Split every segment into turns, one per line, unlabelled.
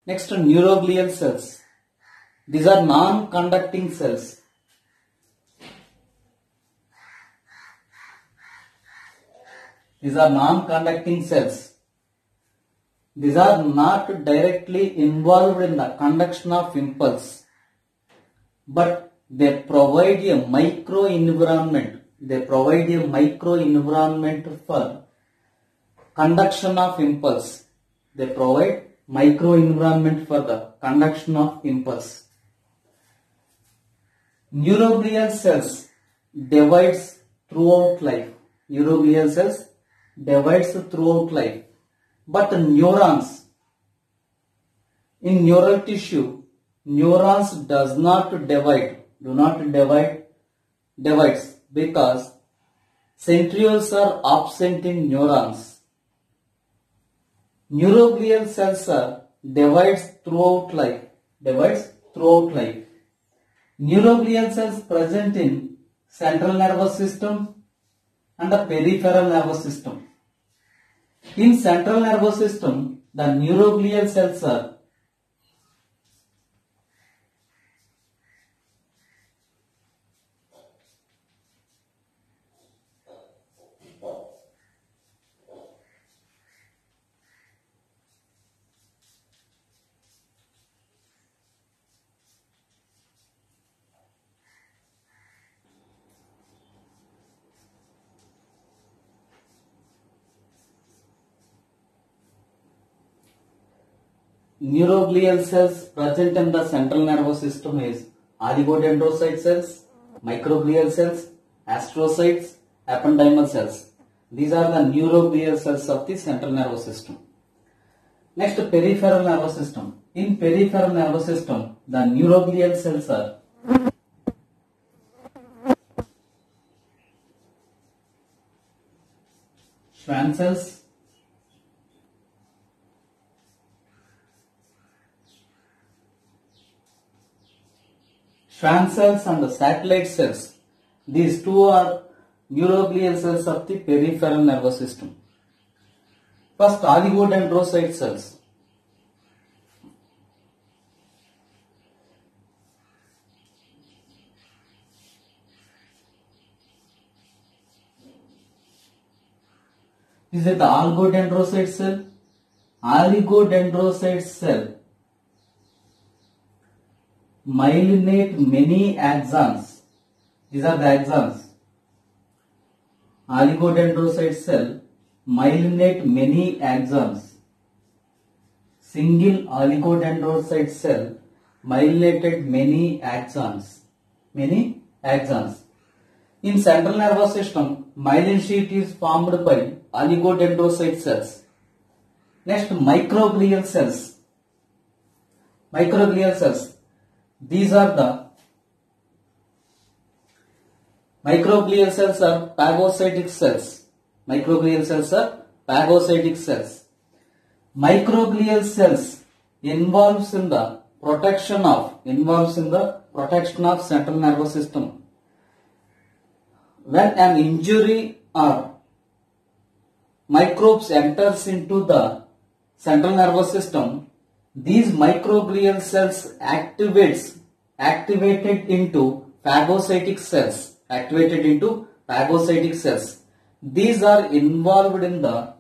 Next, neuroglial cells. These are non-conducting cells. These are non-conducting cells. These are not directly involved in the conduction of impulse, but they provide a microenvironment. They provide a microenvironment for conduction of impulse. They provide microenvironment for the conduction of impulse. Neuroglial cells divides throughout life. Neuroglial cells divides throughout life. But neurons, in neural tissue, neurons does not divide, divides because centrioles are absent in neurons. Neuroglial cells are divides throughout life. Neuroglial cells present in central nervous system and the peripheral nervous system. In central nervous system, the neuroglial cells are neuroglial cells present in the central nervous system is oligodendrocyte cells, microglial cells, astrocytes, ependymal cells. These are the neuroglial cells of the central nervous system. Next, peripheral nervous system. In peripheral nervous system, the neuroglial cells are Schwann cells, and satellite cells. These two are neuroglial cells of the peripheral nervous system. First, oligodendrocyte cells. Is it the oligodendrocyte cell? Oligodendrocyte cell myelinate many axons. These are the axons. Oligodendrocyte cell myelinate many axons. Single oligodendrocyte cell myelinated many axons. In central nervous system, myelin sheath is formed by oligodendrocyte cells. Next, microglial cells. These are the microglial cells are phagocytic cells. Microglial cells involves in the protection of central nervous system. When an injury or microbes enters into the central nervous system, these microglial cells activated into phagocytic cells. These are involved in the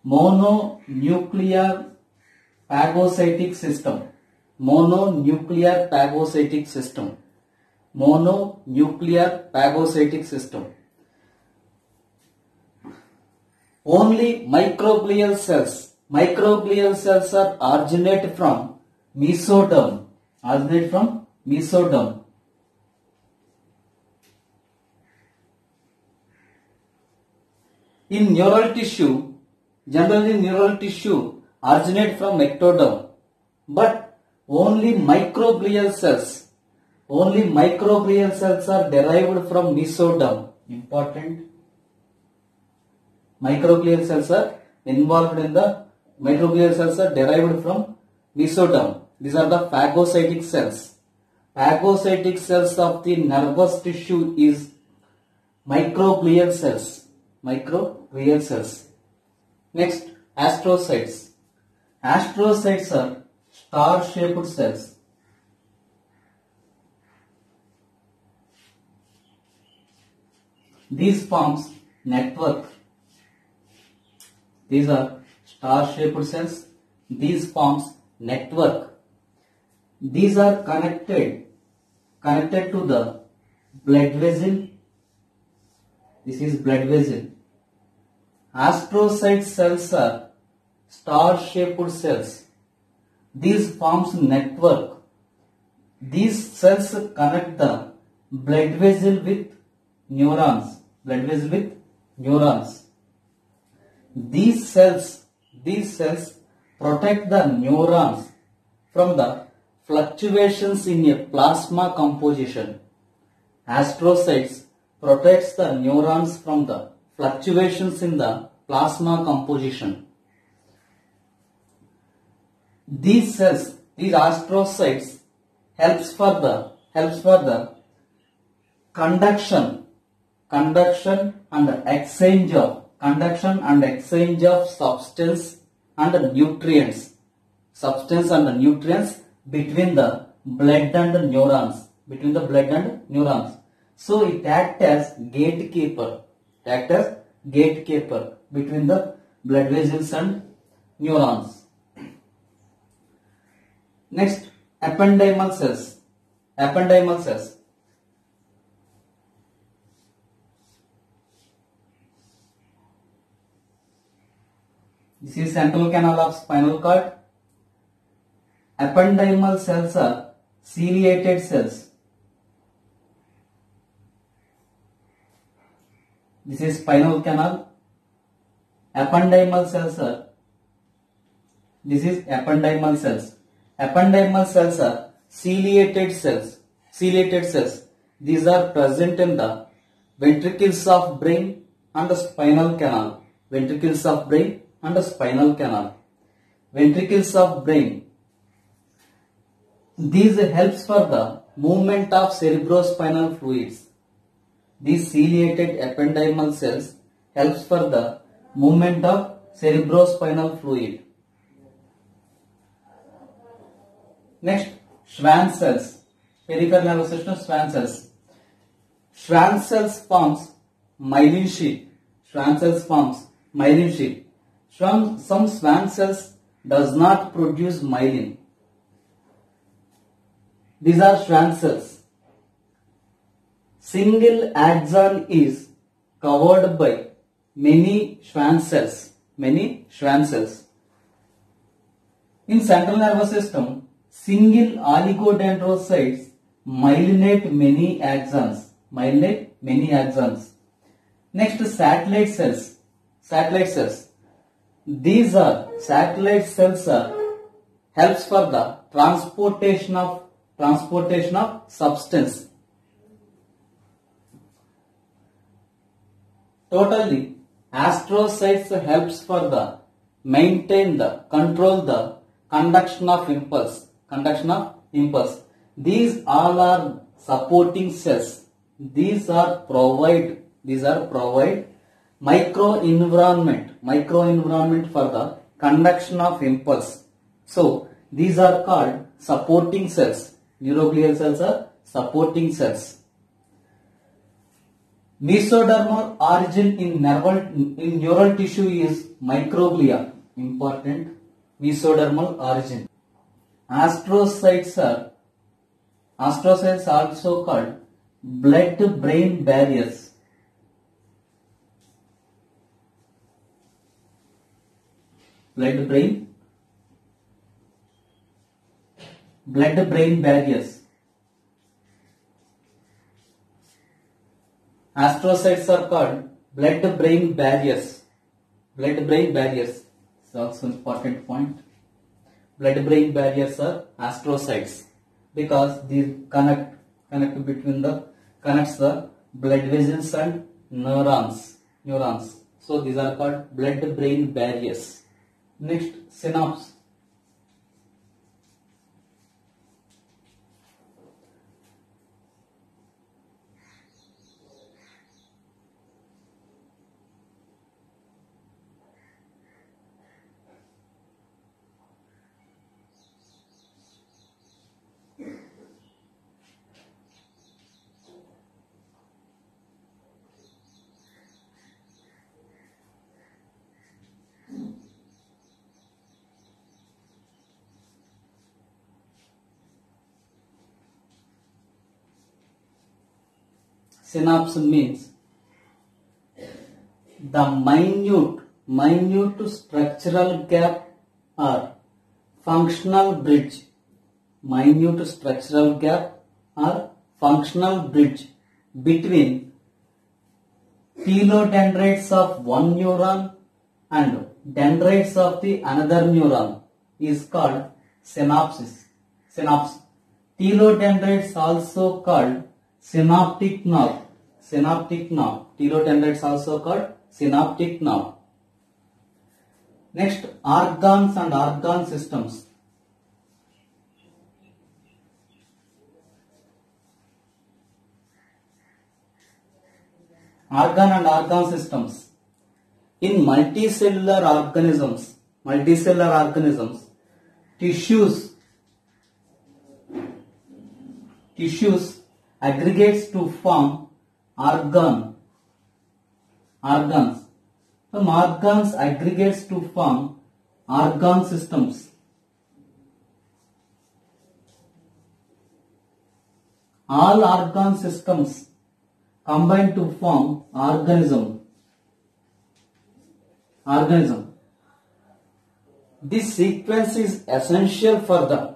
mononuclear phagocytic system. Only microglial cells are originate from mesoderm. In neural tissue, generally neural tissue originate from ectoderm, but only microglial cells are derived from mesoderm. Important. Microglial cells are derived from mesoderm. These are the phagocytic cells. Phagocytic cells of the nervous tissue is microglial cells. Next, astrocytes. Astrocytes are star-shaped cells. These forms network. These are star-shaped cells. These forms network. These are connected to the blood vessel. This is blood vessel. Astrocyte cells are star-shaped cells. These forms network. These cells connect the blood vessel with neurons. Blood vessel with neurons. These cells protect the neurons from the fluctuations in a plasma composition. Astrocytes protects the neurons from the fluctuations in the plasma composition. These astrocytes helps for the conduction and exchange of substance and nutrients between the blood and neurons. So it acts as gatekeeper between the blood vessels and neurons. Next, ependymal cells. This is central canal of spinal cord. Ependymal cells are ciliated cells. This is spinal canal. Ependymal cells are. This is ependymal cells. Ependymal cells are ciliated cells. These are present in the ventricles of brain and the spinal canal. Ventricles of brain. These helps for the movement of cerebrospinal fluids. These ciliated ependymal cells helps for the movement of cerebrospinal fluid. Next, Schwann cells. Peripheral nervous system, Schwann cells. Schwann cells forms myelin sheath. Some Schwann cells does not produce myelin. These are Schwann cells. Single axon is covered by many Schwann cells. In central nervous system, single oligodendrocytes myelinate many axons. Next, satellite cells. These are satellite cells helps for the transportation of substance. Totally, astrocytes helps for the control the conduction of impulse. These all are supporting cells. These are provide microenvironment for the conduction of impulse. So these are called supporting cells. Neuroglial cells are supporting cells. Mesodermal origin in neural tissue is microglia. Important. Mesodermal origin. Astrocytes also called blood-brain barriers. Blood-brain barriers. Astrocytes are called blood-brain barriers. Is also an important point. Blood-brain barriers are astrocytes because these connects the blood vessels and neurons. So these are called blood-brain barriers. Next, synapse. Synapse means the minute structural gap or functional bridge. Minute structural gap or functional bridge between telodendrites of one neuron and dendrites of the another neuron is called synapses. Synapse. Telodendrites also called synaptic nerve. Synaptic nerve. Telodendrites also called synaptic nerve. Next, organs and organ systems. Organ and organ systems. In multicellular organisms, tissues aggregates to form organs. Some organs aggregates to form organ systems. All organ systems combine to form organism. This sequence is essential for the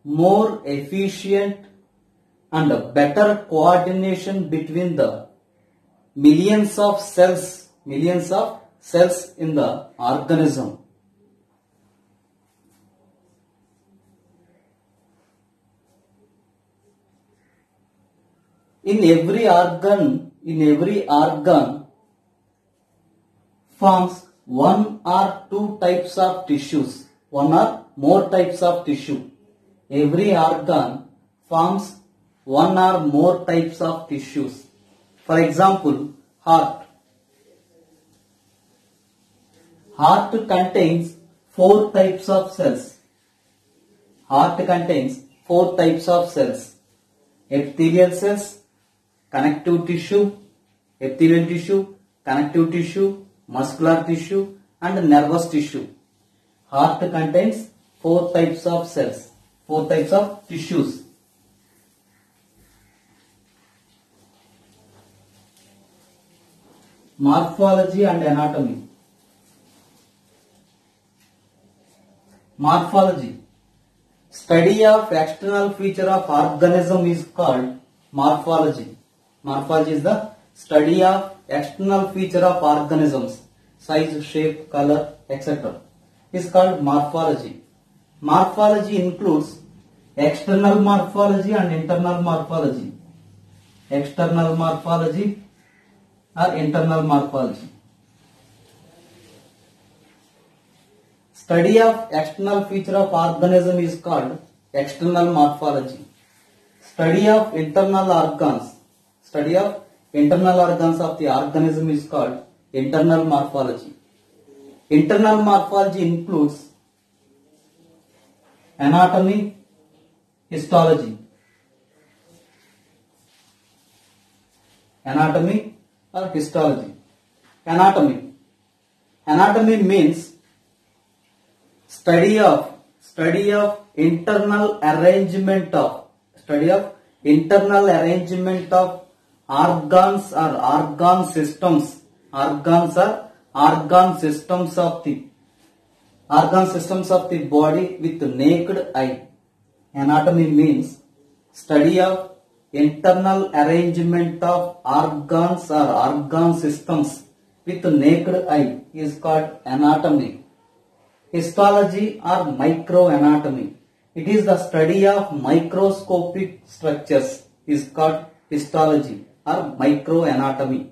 more efficient and better coordination between the millions of cells in the organism. In every organ forms one or two types of tissues, one or more types of tissue. Every organ forms one or more types of tissues. For example, heart. Heart contains 4 types of cells. Epithelial cells, connective tissue, muscular tissue and nervous tissue. Heart contains 4 types of cells, 4 types of tissues. Morphology and anatomy. Morphology. Study of external feature of organism is called morphology. Morphology is the study of external feature of organisms, size, shape, color, etc. is called morphology. Morphology includes external morphology and internal morphology. External morphology or internal morphology. Study of external feature of organism is called external morphology. Study of internal organs of the organism is called internal morphology. Internal morphology includes anatomy, histology. Anatomy or histology. Anatomy means study of internal arrangement of organs or organ systems of the body with the naked eye. Anatomy means study of internal arrangement of organs or organ systems with the naked eye is called anatomy. Histology or microanatomy. It is the study of microscopic structures is called histology or microanatomy.